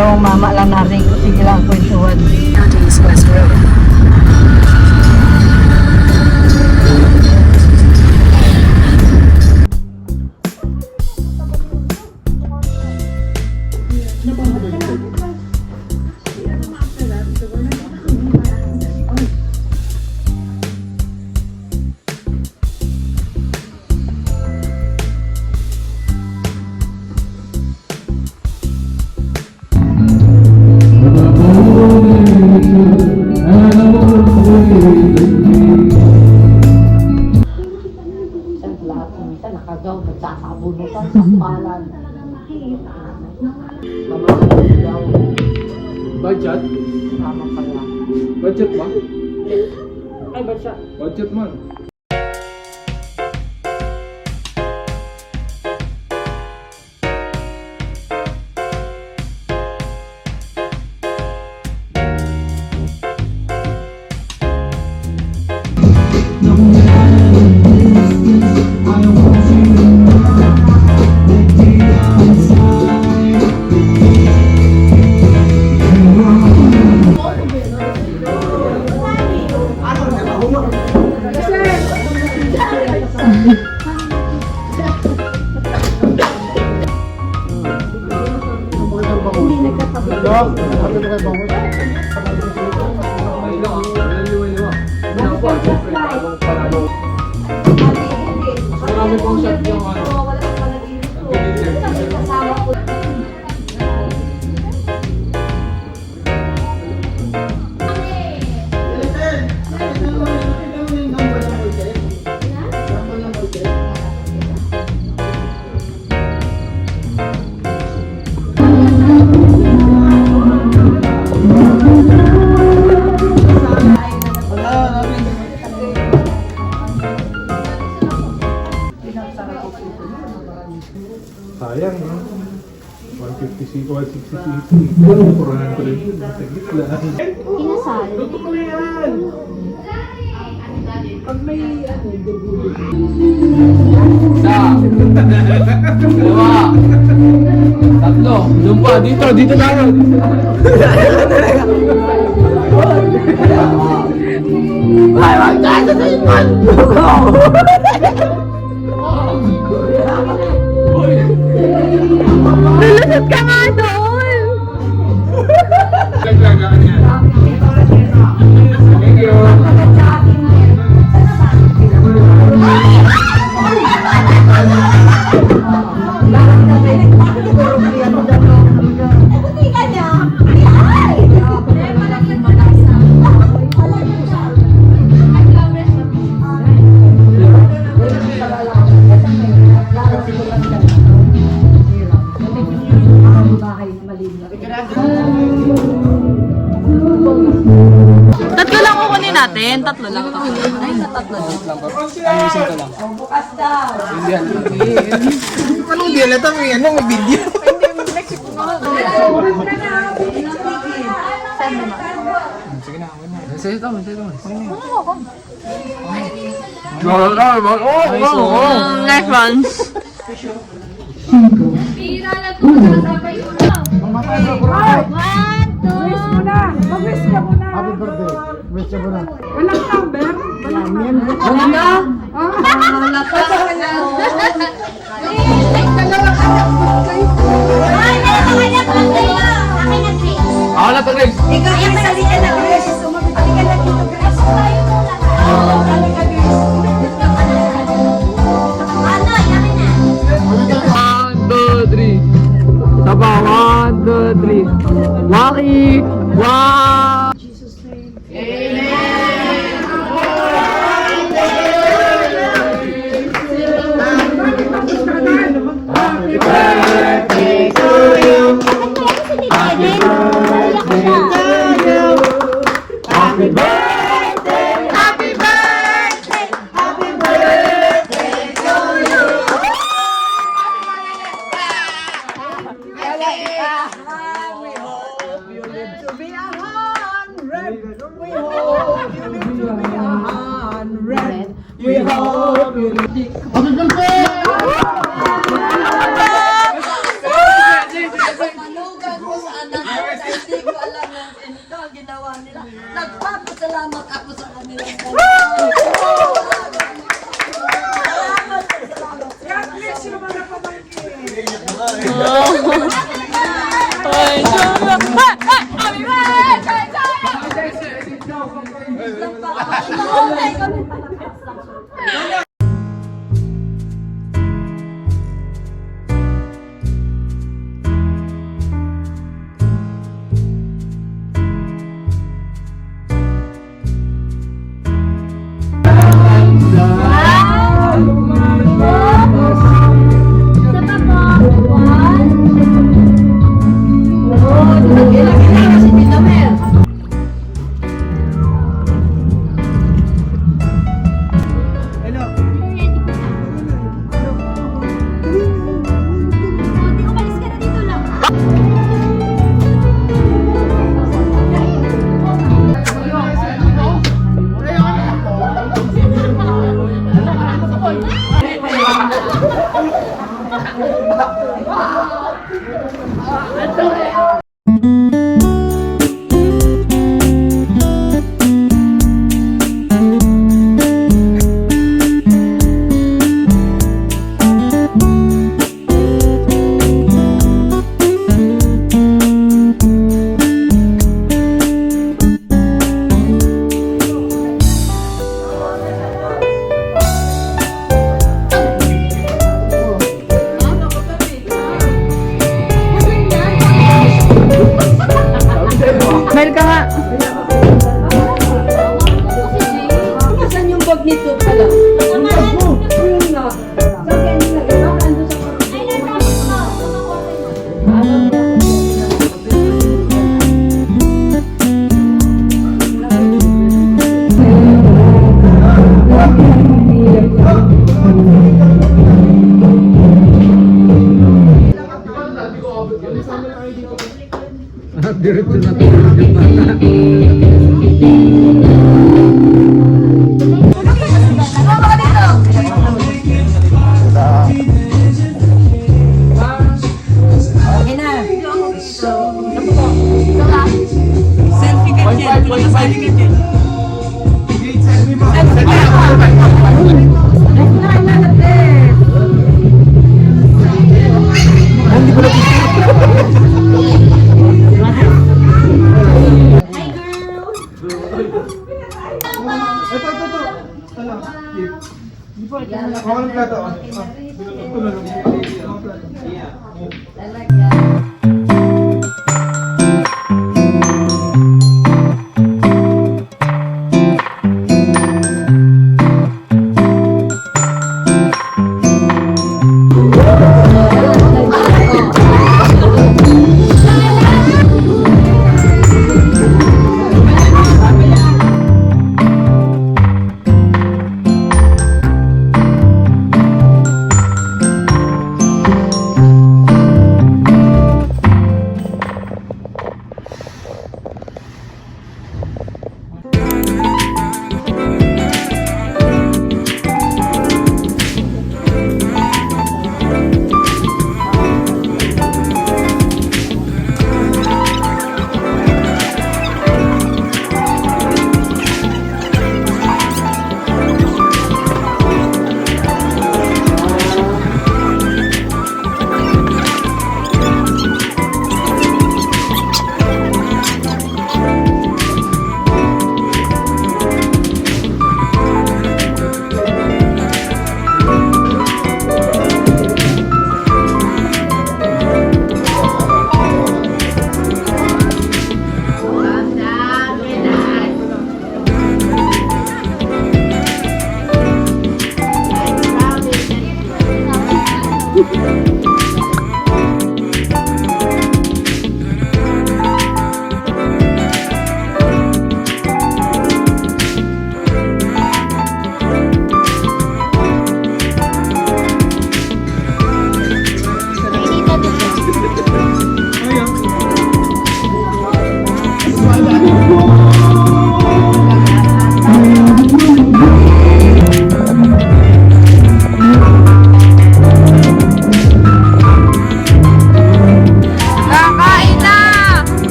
dalawang mama lang narin ko. Sige lang, kwentuhan. Northeast West Road. Budget? Tama pala. Budget ba? Ay, ba siya? Budget man. Marami pong shot yung ano. Sayang, no? 150cc, 160cc. Purahan ko rin yun. Sa gitla. Kinasal. Luto ko yan! Pag may ano, Isa. Dalawa. Tatlo. Doon pa. Dito. Dito tayo. Ay, magkasa sa iman! Lulusot ka nga doon! Naglagaan yan. Thank you. Buti ka niya! Ay! Tatlo lang kukunin natin. Tatlo lang. Ay, tatlo lang. Ayusin ko lang. Bukas daw! Hindi yan. Anong di alata may ano, may video? Sige na. Sige ito. Next one. Pira na ito. Magkakasabay ko na. One, two. Wish mo na! Mag-wish ka muna! Happy birthday. Wish ka muna. Walang number? Walang number? Wala na. Wala pa. Ay, dalawa ka na. Ay, dalawa ka na. Akin na, Grace. Ako na to, Grace. Ikaw yung salita na, Grace. Sumagot ka na dito, Grace. Tayo muna. Oo, talaga, Grace. Ano, yakin na. 1, 2, 3. Saba, 1, 2, 3. Lucky! 1! Happy birthday to you. Happy birthday. Happy birthday. Happy birthday. Happy birthday to you. We hope you live to be 100. We hope you live to be 100. We hope you live. Ay, Jola. Happy birthday, Jola! Umalis ka na dito lang. Smile ka nga. Saan yung bag nito pala? Yung bag mo. Yung na. Saan kaya nilagay? Baka ando sa Ay, nasa mo. Diretso na to. Yung bata.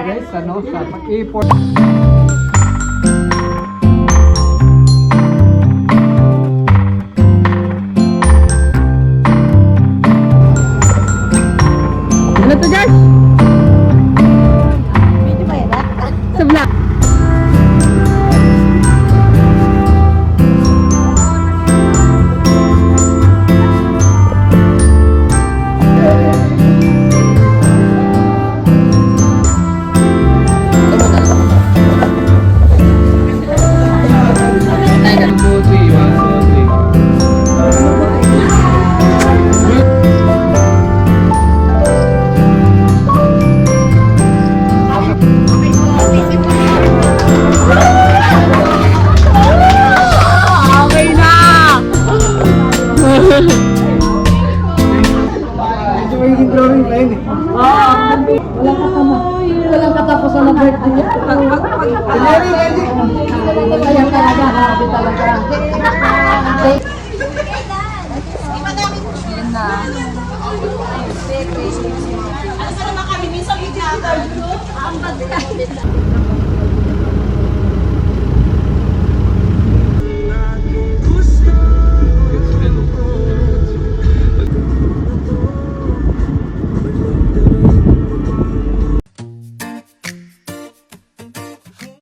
guys, ano, sa pag-import. Ano to, Josh? Sa vlog. Okay na! Medyo magiging drawing pa yun eh. Walang katapusan na birthday niya. Kaya talaga, happy talaga. Ano sa naman kami, minsan bigla ang